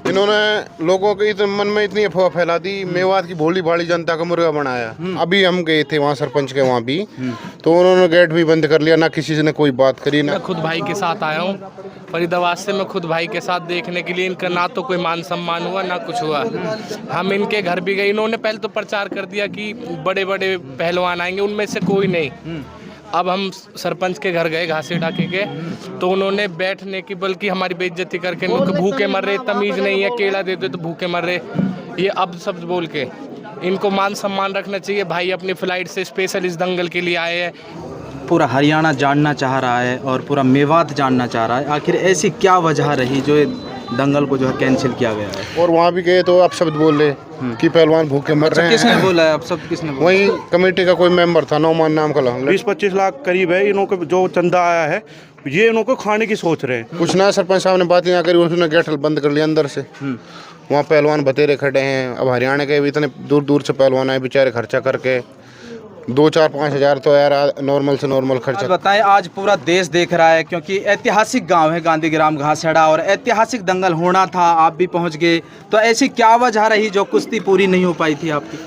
इन्होंने लोगों के मन में इतनी अफवाह फैला दी, मेवात की भोली भाली जनता का मुर्गा बनाया। अभी हम गए थे वहाँ सरपंच के वहाँ भी, तो उन्होंने गेट भी बंद कर लिया, ना किसी ने कोई बात करी ना। मैं खुद भाई के साथ आया हूँ फरीदाबाद से, मैं खुद भाई के साथ देखने के लिए। इनका ना तो कोई मान सम्मान हुआ ना कुछ हुआ। हम इनके घर भी गए, इन्होंने पहले तो प्रचार कर दिया कि बड़े बड़े पहलवान आएंगे, उनमें से कोई नहीं। अब हम सरपंच के घर गए घासी ढाके के, तो उन्होंने बैठने की बल्कि हमारी बेइज्जती करके भूखे मर रहे, तमीज नहीं है, केला दे दो तो भूखे मर रहे, ये अब शब्द बोल के। इनको मान सम्मान रखना चाहिए। भाई अपनी फ्लाइट से स्पेशल इस दंगल के लिए आए हैं। पूरा हरियाणा जानना चाह रहा है और पूरा मेवात जानना चाह रहा है, आखिर ऐसी क्या वजह रही जो दंगल को जो है कैंसिल किया गया है। और वहाँ भी गए तो आप शब्द बोल रहे कि पहलवान भूखे मर रहे हैं। किसने बोला है? अब सब किसने बोला? वही कमेटी का कोई मेंबर था, नौमान नाम का। 20-25 लाख करीब है इन्हों को जो चंदा आया है, ये इन्हों को खाने की सोच रहे हैं। कुछ ना सरपंच साहब ने बात यहाँ करी, उसने गेट बंद कर लिया अंदर से। वहाँ पहलवान बतेरे खड़े हैं। अब हरियाणा के भी इतने दूर दूर से पहलवान आए, बेचारे खर्चा करके 2-4-5 हज़ार तो यार नॉर्मल से नॉर्मल खर्चा। बताएं, आज पूरा देश देख रहा है क्योंकि ऐतिहासिक गांव है गांधीग्राम घासेड़ा और ऐतिहासिक दंगल होना था, आप भी पहुंच गए, तो ऐसी क्या वजह रही जो कुश्ती पूरी नहीं हो पाई थी आपकी?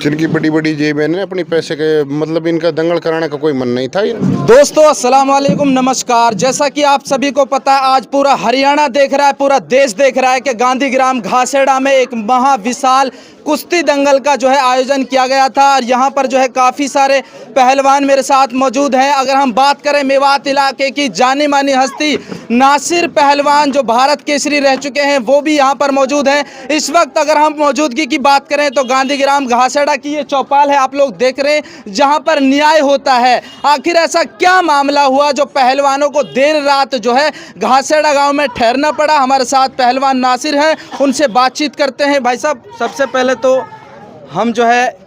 जिनकी बड़ी बड़ी जेब है, अपनी पैसे के मतलब इनका दंगल कराने का कोई मन नहीं था। दोस्तों अस्सलाम वालेकुम, नमस्कार। जैसा कि आप सभी को पता है, आज पूरा हरियाणा देख रहा है, पूरा देश देख रहा है कि गांधीग्राम घासेड़ा में एक महाविशाल कुश्ती दंगल का जो है आयोजन किया गया था और यहाँ पर जो है काफ़ी सारे पहलवान मेरे साथ मौजूद हैं। अगर हम बात करें मेवात इलाके की जानी मानी हस्ती नासिर पहलवान जो भारत केसरी रह चुके हैं, वो भी यहाँ पर मौजूद हैं। इस वक्त अगर हम मौजूदगी की बात करें तो गांधीग्राम घासेड़ा की ये चौपाल है, आप लोग देख रहे हैं, जहाँ पर न्याय होता है। आखिर ऐसा क्या मामला हुआ जो पहलवानों को देर रात जो है घासेड़ा गाँव में ठहरना पड़ा? हमारे साथ पहलवान नासिर हैं, उनसे बातचीत करते हैं। भाई साहब, सबसे पहले तो हम जो है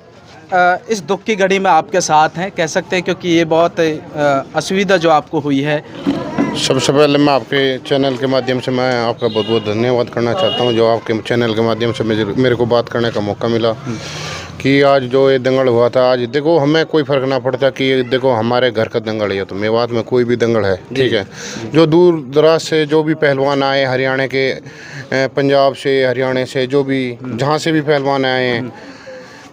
इस दुख की घड़ी में आपके साथ हैं, कह सकते हैं, क्योंकि ये बहुत असुविधा जो आपको हुई है। सबसे पहले मैं आपके चैनल के माध्यम से मैं आपका बहुत बहुत धन्यवाद करना चाहता हूं, जो आपके चैनल के माध्यम से मेरे को बात करने का मौका मिला कि आज जो ये दंगल हुआ था। आज देखो, हमें कोई फ़र्क ना पड़ता कि देखो हमारे घर का दंगल है तो मेवात में कोई भी दंगल है, ठीक है। जो दूर दराज से जो भी पहलवान आए, हरियाणा के, पंजाब से, हरियाणा से, जो भी जहाँ से भी पहलवान आए हैं,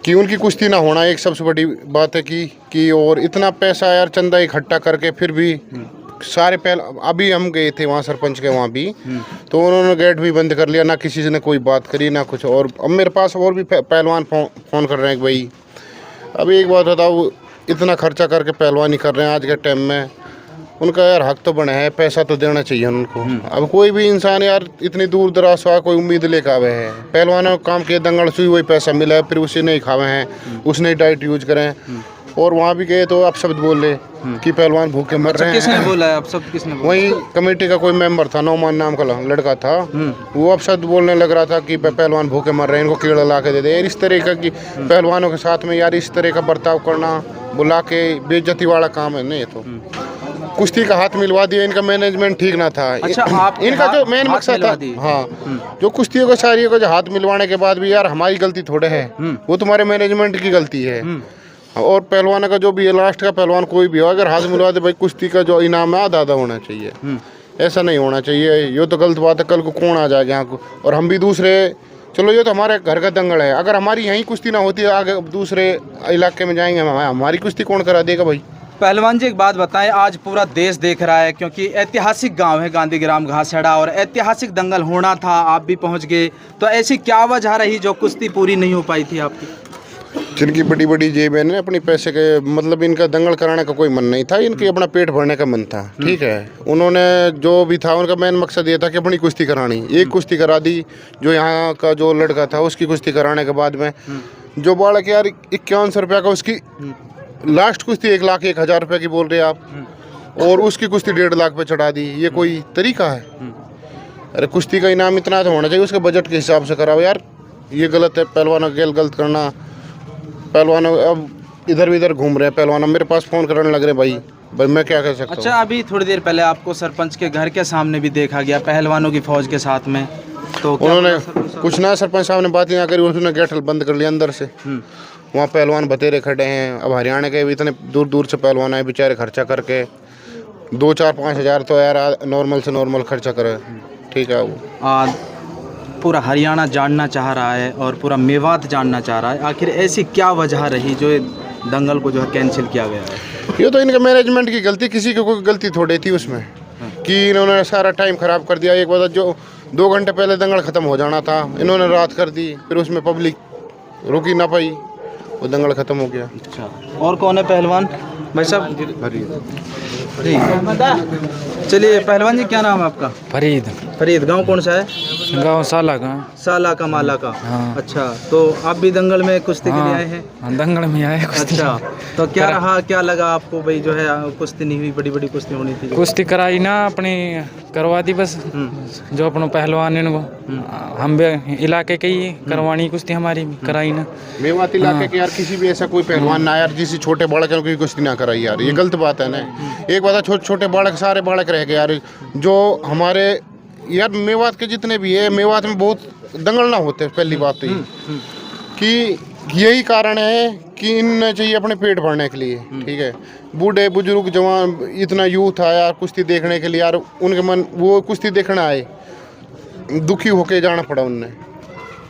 कि उनकी कुश्ती ना होना एक सबसे बड़ी बात है कि और इतना पैसा यार चंदा इकट्ठा करके फिर भी सारे अभी हम गए थे वहाँ सरपंच के वहाँ भी, तो उन्होंने गेट भी बंद कर लिया, ना किसी ने कोई बात करी ना कुछ। और अब मेरे पास और भी पहलवान फ़ोन कर रहे हैं कि भाई अभी एक बात बताओ, इतना खर्चा करके पहलवानी कर रहे हैं आज के टाइम में, उनका यार हक तो बना है, पैसा तो देना चाहिए उनको। अब कोई भी इंसान यार इतनी दूर दराज से कोई उम्मीद लेकर आवे हैं, पहलवानों काम के दंगल से वही पैसा मिला है, फिर उसे नहीं खावे हैं, उसने डाइट यूज करें। और वहाँ भी गए तो आप शब्द बोल रहे कि पहलवान भूखे मर रहे हैं। किसने बोला है? अब सब किसने बोला? वही कमेटी का कोई मेंबर था, नौमान नाम का लड़का था, वो अब शब्द बोलने लग रहा था कि पहलवान भूखे मर रहे हैं, इनको कीड़ा ला के दे दे। इस तरह का कि पहलवानों के साथ में यार इस तरह का बर्ताव करना, बुला के बेइज्जती वाला काम है। नहीं तो कुश्ती का हाथ मिलवा दिया, इनका मैनेजमेंट ठीक ना था। अच्छा, इनका जो मेन मकसद था, हाँ, जो कुश्तियों को सारी को जो हाथ मिलवाने के बाद भी यार हमारी गलती थोड़े है, वो तुम्हारे मैनेजमेंट की गलती है। और पहलवान का जो भी है, लास्ट का पहलवान कोई भी हो, अगर हाथ मिलवा दे भाई, कुश्ती का जो इनाम है आधा होना चाहिए। ऐसा नहीं होना चाहिए, ये तो गलत बात है। कल को कौन आ जाएगा यहाँ को, और हम भी दूसरे, चलो ये तो हमारे घर का दंगल है, अगर हमारी यहीं कुश्ती ना होती आगे दूसरे इलाके में जाएंगे, हमारी कुश्ती कौन करा देगा भाई? पहलवान जी, एक बात बताएं, आज पूरा देश देख रहा है क्योंकि ऐतिहासिक गांव है गांधीग्राम घासेड़ा और ऐतिहासिक दंगल होना था, आप भी पहुंच गए, तो ऐसी क्या वजह रही जो कुश्ती पूरी नहीं हो पाई थी आपकी? जिनकी बड़ी बड़ी जेब है, अपनी पैसे के मतलब इनका दंगल कराने का कोई मन नहीं था, इनकी अपना पेट भरने का मन था, ठीक है। उन्होंने जो भी था, उनका मेन मकसद ये था कि अपनी कुश्ती करानी। एक कुश्ती करा दी, जो यहाँ का जो लड़का था उसकी कुश्ती कराने के बाद में जो बालक यार 5100 रुपये का उसकी लास्ट कुश्ती 1,01,000 रुपये की बोल रहे आप, और उसकी कुश्ती 1.5 लाख पे चढ़ा दी। ये कोई तरीका है? अरे कुश्ती का इनाम इतना तो होना चाहिए, उसके बजट के हिसाब से कराओ यार। ये गलत है, पहलवानों के गलत करना। पहलवानों अब इधर भी इधर घूम रहे हैं पहलवान, मेरे पास फ़ोन करने लग रहे भाई मैं क्या कर सकता हूँ। अच्छा, अभी थोड़ी देर पहले आपको सरपंच के घर के सामने भी देखा गया पहलवानों की फौज के साथ में, तो उन्होंने कुछ ना सरपंच साहब ने बात यहाँ करी, उसने गेट बंद कर लिया अंदर से। वहाँ पहलवान बतेरे खड़े हैं। अब हरियाणा के भी इतने दूर दूर से पहलवान आए, बेचारे खर्चा करके 2-4-5 हज़ार तो यार नॉर्मल से नॉर्मल खर्चा करे, ठीक है। वो पूरा हरियाणा जानना चाह रहा है और पूरा मेवात जानना चाह रहा है, आखिर ऐसी क्या वजह रही जो ये दंगल को जो है कैंसिल किया गया है? ये तो इनके मैनेजमेंट की गलती, किसी की कोई गलती थोड़ी थी उसमें कि इन्होंने सारा टाइम ख़राब कर दिया। एक बार जो 2 घंटे पहले दंगल ख़त्म हो जाना था, इन्होंने रात कर दी, फिर उसमें पब्लिक रुकी ना पाई, वो दंगल ख़त्म हो गया। अच्छा, और कौन है पहलवान भाई साहब? जी, चलिए पहलवान जी, क्या नाम है आपका? फरीद। फरीद, गांव कौन सा है? गाँव साला का। साला का, माला का। हाँ। अच्छा, तो आप भी दंगल में कुश्ती के लिए आए हैं? हाँ, दंगल में आए कुश्ती। अच्छा, तो क्या रहा, क्या लगा आपको भाई? जो है कुश्ती नहीं हुई, बड़ी बड़ी कुश्ती होनी थी। कुश्ती कराई ना, अपनी करवा दी बस। जो अपनों पहलवान इनको हम भी इलाके के ही करवानी कुश्ती हमारी कराई ना। मेवात इलाके के यार किसी भी ऐसा कोई पहलवान ना यार जिस छोटे बालक की कुश्ती ना कराई यार, ये गलत बात है ना। एक बात है, छोटे छोटे बालक, सारे बालक रह गए यार। जो हमारे यार मेवात के जितने भी है, मेवात में बहुत दंगल ना होते। पहली बात तो ये कि यही कारण है कि इनने चाहिए अपने पेट भरने के लिए, ठीक है। बूढ़े बुजुर्ग जवान इतना यूथ आया कुश्ती देखने के लिए यार, उनके मन वो कुश्ती देखने आए, दुखी होके जाना पड़ा उनने।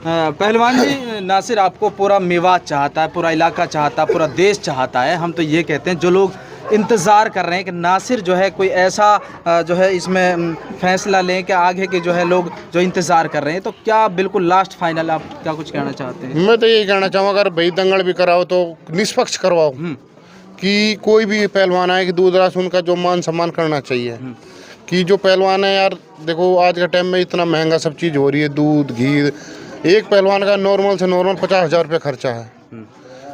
पहलवान जी, नासिर आपको पूरा मेवात चाहता है, पूरा इलाका चाहता है, पूरा देश चाहता है। हम तो ये कहते हैं, जो लोग इंतज़ार कर रहे हैं कि नासिर जो है कोई ऐसा जो है इसमें फैसला लें कि आगे के जो है लोग जो इंतज़ार कर रहे हैं, तो क्या बिल्कुल लास्ट फाइनल आप क्या कुछ कहना चाहते हैं? मैं तो यही कहना चाहूँगा, अगर भाई दंगल भी कराओ तो निष्पक्ष करवाओ, कि कोई भी पहलवान आए कि दूर दराज उनका जो मान सम्मान करना चाहिए। कि जो पहलवान है यार, देखो आज के टाइम में इतना महंगा सब चीज़ हो रही है, दूध घी। एक पहलवान का नॉर्मल से नॉर्मल 50,000 रुपये खर्चा है,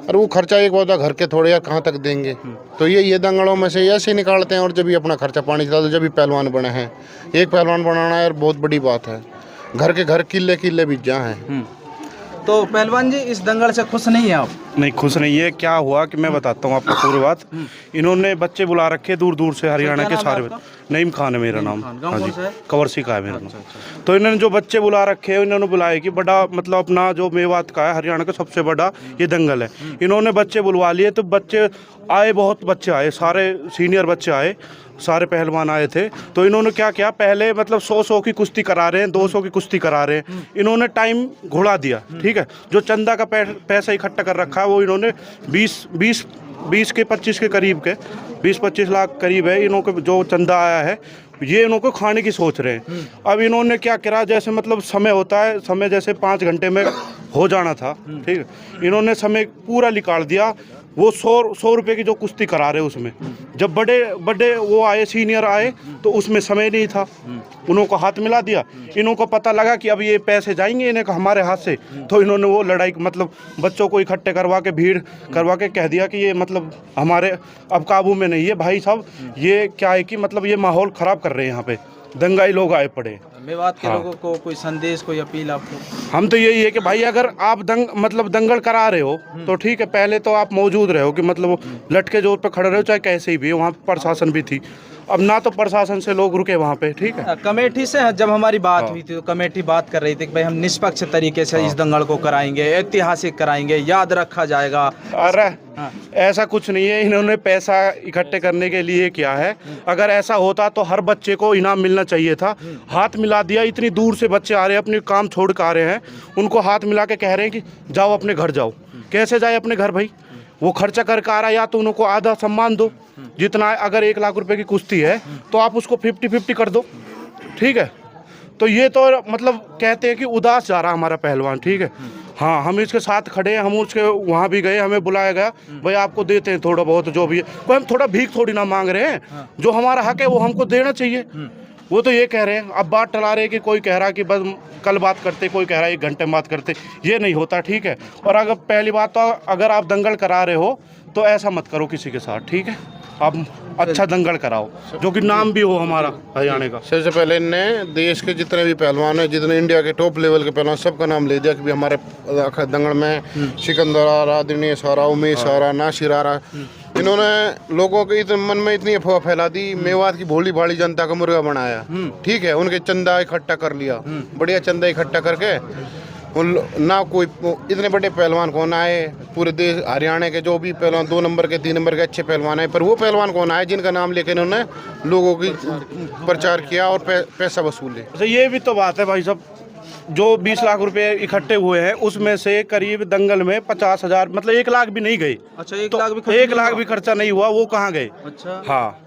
और वो खर्चा एक बार घर के थोड़े यार कहाँ तक देंगे। तो ये दंगलों में से ऐसे निकालते हैं, और जब भी अपना खर्चा पानी चलाते, जब भी पहलवान बने हैं। एक पहलवान बनाना यार बहुत बड़ी बात है, घर के घर किले किले भी जा हैं। तो पहलवान जी, इस दंगल से खुश नहीं है आप? नहीं, खुश नहीं है। क्या हुआ कि मैं बताता हूँ आपको पूरी बात। इन्होंने बच्चे बुला रखे दूर दूर से, हरियाणा के सारे। नईम खान है मेरा नाम। हाँ जी, कंवरसी का है मेरा नाम। तो इन्होंने जो बच्चे बुला रखे हैं, इन्होंने बुलाया कि बड़ा मतलब अपना जो मेवात का है, हरियाणा का सबसे बड़ा ये दंगल है। इन्होंने बच्चे बुलवा लिए, तो बच्चे आए, बहुत बच्चे आए, सारे सीनियर बच्चे आए, सारे पहलवान आए थे। तो इन्होंने क्या किया, पहले मतलब 100 की कुश्ती करा रहे हैं, 200 की कुश्ती करा रहे हैं। इन्होंने टाइम घुड़ा दिया, ठीक है। जो चंदा का पैसा इकट्ठा कर रखा है, वो इन्होंने 20 के 25 के करीब के 20-25 लाख करीब है इन्होंने जो चंदा आया है, ये इनको खाने की सोच रहे हैं। अब इन्होंने क्या करा, जैसे मतलब समय होता है, समय जैसे 5 घंटे में हो जाना था, ठीक है। इन्होंने समय पूरा निकाल दिया। वो 100 रुपये की जो कुश्ती करा रहे उसमें, जब बड़े वो आए, सीनियर आए, तो उसमें समय नहीं था, उनको हाथ मिला दिया। इनको पता लगा कि अब ये पैसे जाएंगे इन्हें हमारे हाथ से, तो इन्होंने वो लड़ाई मतलब बच्चों को इकट्ठे करवा के, भीड़ करवा के कह दिया कि ये मतलब हमारे अब काबू में नहीं है भाई साहब। ये क्या है कि मतलब ये माहौल ख़राब कर रहे हैं, यहाँ पे दंगाई लोग आए पड़े। मेवात के लोगों को कोई संदेश, कोई अपील आपको? हम तो यही है कि भाई अगर आप दंगल करा रहे हो तो ठीक है, पहले तो आप मौजूद रहे हो कि मतलब लटके जोर पे खड़े रहे हो, चाहे कैसे ही भी। वहाँ प्रशासन भी थी, अब ना तो प्रशासन से लोग रुके वहाँ पे, ठीक है। कमेटी से जब हमारी बात हुई थी, तो कमेटी बात कर रही थी कि भाई हम निष्पक्ष तरीके से इस दंगल को कराएंगे, ऐतिहासिक कराएंगे, याद रखा जाएगा। अरे ऐसा कुछ नहीं है, इन्होंने पैसा इकट्ठे करने के लिए किया है। अगर ऐसा होता तो हर बच्चे को इनाम मिलना चाहिए था। हाथ मिला दिया, इतनी दूर से बच्चे आ रहे हैं, अपने काम छोड़ कर आ रहे हैं, उनको हाथ मिला के कह रहे हैं कि जाओ अपने घर जाओ। कैसे जाए अपने घर भाई? वो खर्चा करके आ रहा है, या तो उनको आधा सम्मान दो जितना। अगर 1 लाख रुपए की कुश्ती है तो आप उसको 50-50 कर दो, ठीक है। तो ये तो मतलब कहते हैं कि उदास जा रहा हमारा पहलवान, ठीक है। हाँ, हम इसके साथ खड़े हैं, हम उसके वहाँ भी गए, हमें बुलाया गया, भाई आपको देते हैं थोड़ा बहुत जो भी है। कोई हम थोड़ा भीख थोड़ी ना मांग रहे हैं, जो हमारा हक है वो हमको देना चाहिए। वो तो ये कह रहे हैं, अब बात टला रहे हैं कि कोई कह रहा है कि बस कल बात करते, कोई कह रहा है 1 घंटे में बात करते। ये नहीं होता, ठीक है। और अगर पहली बात तो अगर आप दंगल करा रहे हो तो ऐसा मत करो किसी के साथ, ठीक है। आप अच्छा दंगल कराओ, जो कि नाम भी हो हमारा हरियाणा का। सबसे पहले इनने देश के जितने भी पहलवान हैं, जितने इंडिया के टॉप लेवल के पहलवान, सबका नाम ले दिया कि भी हमारे दंगल में सिकंदर आ रहा, दिनेश आ रहा, उमेश आ रहा, नासिर आ रहा। इन्होंने लोगों के मन में इतनी अफवाह फैला दी, मेवात की भोली भाली जनता का मुर्गा बनाया, ठीक है। उनके चंदा इकट्ठा कर लिया, बढ़िया चंदा इकट्ठा करके ना कोई इतने बड़े पहलवान कौन आए पूरे देश हरियाणा के, जो भी पहलवान 2 नंबर के 3 नंबर के अच्छे पहलवान आए, पर वो पहलवान कौन आए जिनका नाम लेकर इन्होंने लोगों की प्रचार किया और पैसा वसूले। ये भी तो बात है भाई साहब, जो 20 लाख रुपए इकट्ठे हुए हैं उसमें से करीब दंगल में 50,000 मतलब 1 लाख भी नहीं गए। अच्छा 1 लाख भी 1 लाख भी खर्चा नहीं हुआ, वो कहाँ गए? अच्छा हाँ,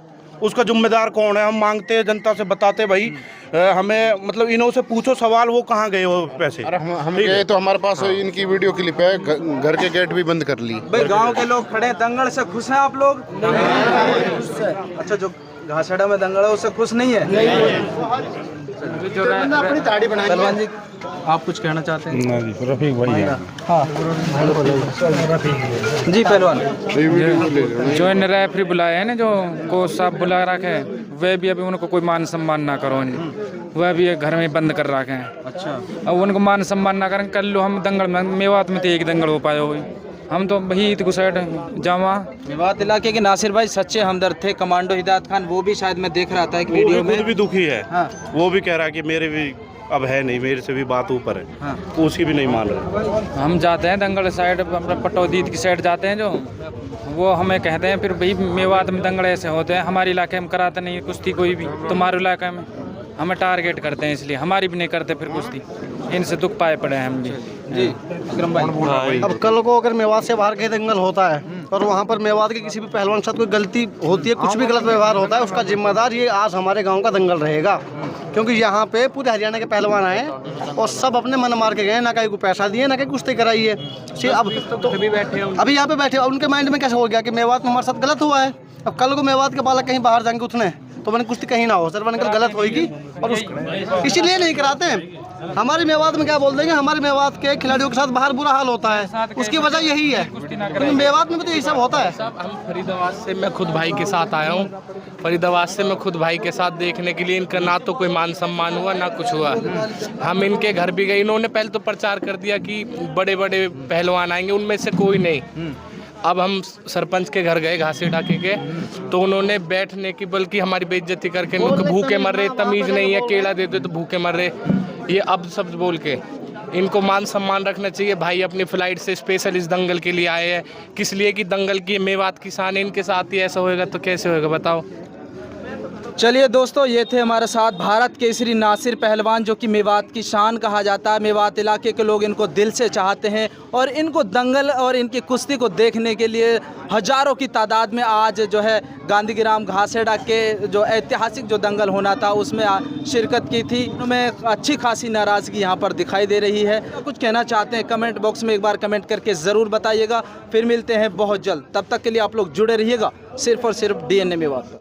उसका जिम्मेदार कौन है? हम मांगते हैं, जनता से बताते भाई हमें मतलब इन्हों से पूछो सवाल, वो कहाँ गए वो पैसे? अरे हम गए तो हमारे पास इनकी वीडियो क्लिप है, घर के गेट भी बंद कर ली। भाई गांव के लोग खड़े हैं, दंगल से खुश हैं आप लोग? अच्छा जो घासेड़ा में दंगल है उससे खुश नहीं है? पहलवान जी आप कुछ कहना चाहते हैं? रफीक भाई हाँ जी पहलवान। जो इन रेफरी बुलाए हैं ना, जो कोच साहब बुला रखे हैं, वे भी अभी उनको कोई मान सम्मान ना करो, वह भी घर में बंद कर रखे हैं। अच्छा अब उनको मान सम्मान ना करें, कल लो हम दंगल में मेवात में तो एक दंगल हो पाए हुए, हम तो वही घुसैठ जामा। मेवात इलाके के नासिर भाई सच्चे हमदर्द थे। कमांडो हिदायत खान वो भी शायद मैं देख रहा था एक वीडियो में, खुद भी दुखी है। हाँ। वो भी कह रहा है कि मेरे भी अब है नहीं, मेरे से भी बात ऊपर है। हाँ। तो उसकी भी नहीं मान रहे। हम जाते हैं दंगल साइड, अपना पटौदीद की साइड जाते हैं, जो वो हमें कहते हैं फिर भाई मेवात में दंगल ऐसे होते हैं, हमारे इलाके में कराते नहीं कुश्ती कोई भी, तुम्हारे इलाके में हमें टारगेट करते हैं, इसलिए हमारी भी नहीं करते फिर कुश्ती। इनसे दुख पाए पड़े हैं हम भी। जी विक्रम भाई। अब कल को अगर मेवात से बाहर कहीं दंगल होता है और वहाँ पर मेवात के किसी भी पहलवान के साथ कोई गलती होती है, कुछ भी गलत व्यवहार होता है, उसका जिम्मेदार ये आज हमारे गांव का दंगल रहेगा। क्योंकि यहाँ पे पूरे हरियाणा के पहलवान आए और सब अपने मन मार के गए, ना कहीं को पैसा दिए ना कहीं कुश्ती कराई है। अब अभी यहाँ पे बैठे उनके माइंड में कैसे हो गया कि मेवात में हमारे साथ गलत हुआ है। अब कल को मेवात के बालक कहीं बाहर जाएंगे उठने तो मैंने कुश्ती कहीं ना हो सर, मैंने गलत होगी और इसीलिए नहीं कराते हैं। हमारे मेवात में क्या बोल देंगे, हमारे मेवात के खिलाड़ियों के साथ बाहर बुरा हाल होता है, उसकी वजह यही है। क्योंकि मेवात में भी तो यही सब होता है। हम फरीदाबाद से मैं खुद भाई के साथ आया हूँ, फरीदाबाद से मैं खुद भाई के साथ देखने के लिए। इनका ना तो कोई मान सम्मान हुआ ना कुछ हुआ। हम इनके घर भी गए, इन्होंने पहले तो प्रचार कर दिया कि बड़े बड़े पहलवान आएंगे, उनमें से कोई नहीं। अब हम सरपंच के घर गए घासेड़ा के, तो उन्होंने बैठने की बल्कि हमारी बेइज्जती करके, भूखे मर रहे, तमीज़ नहीं है, केला दे दो तो भूखे मर रहे, ये अब शब्द बोल के। इनको मान सम्मान रखना चाहिए। भाई अपनी फ्लाइट से स्पेशल इस दंगल के लिए आए हैं, किस लिए कि दंगल की मेवात किसान है, इनके साथ ही ऐसा होएगा तो कैसे होएगा बताओ। चलिए दोस्तों, ये थे हमारे साथ भारत केसरी नासिर पहलवान, जो कि मेवात की शान कहा जाता है। मेवात इलाके के लोग इनको दिल से चाहते हैं और इनको दंगल और इनकी कुश्ती को देखने के लिए हजारों की तादाद में आज जो है गांधीग्राम घासेड़ा के जो ऐतिहासिक जो दंगल होना था उसमें शिरकत की थी। उनमें अच्छी खासी नाराज़गी यहाँ पर दिखाई दे रही है। कुछ कहना चाहते हैं कमेंट बॉक्स में एक बार कमेंट करके ज़रूर बताइएगा। फिर मिलते हैं बहुत जल्द, तब तक के लिए आप लोग जुड़े रहिएगा सिर्फ और सिर्फ DNA मेवात।